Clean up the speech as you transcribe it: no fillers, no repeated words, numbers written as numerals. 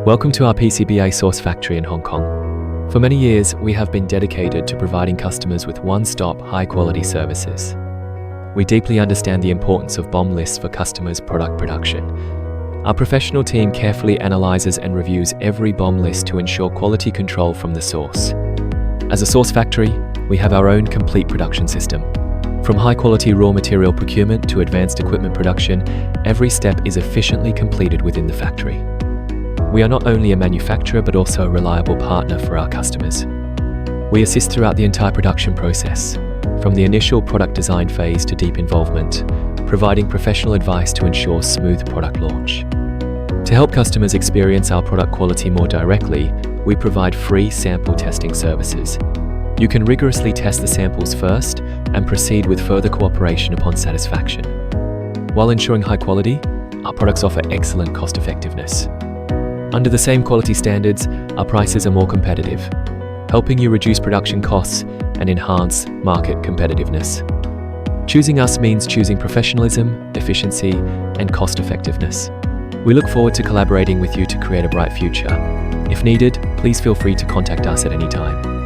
Welcome to our PCBA source factory in Hong Kong. For many years, we have been dedicated to providing customers with one-stop, high-quality services. We deeply understand the importance of BOM lists for customers' product production. Our professional team carefully analyzes and reviews every BOM list to ensure quality control from the source. As a source factory, we have our own complete production system. From high-quality raw material procurement to advanced equipment production, every step is efficiently completed within the factory. We are not only a manufacturer but also a reliable partner for our customers. We assist throughout the entire production process, from the initial product design phase to deep involvement, providing professional advice to ensure smooth product launch. To help customers experience our product quality more directly, we provide free sample testing services. You can rigorously test the samples first and proceed with further cooperation upon satisfaction. While ensuring high quality, our products offer excellent cost effectiveness. Under the same quality standards, our prices are more competitive, helping you reduce production costs and enhance market competitiveness. Choosing us means choosing professionalism, efficiency, and cost effectiveness. We look forward to collaborating with you to create a bright future. If needed, please feel free to contact us at any time.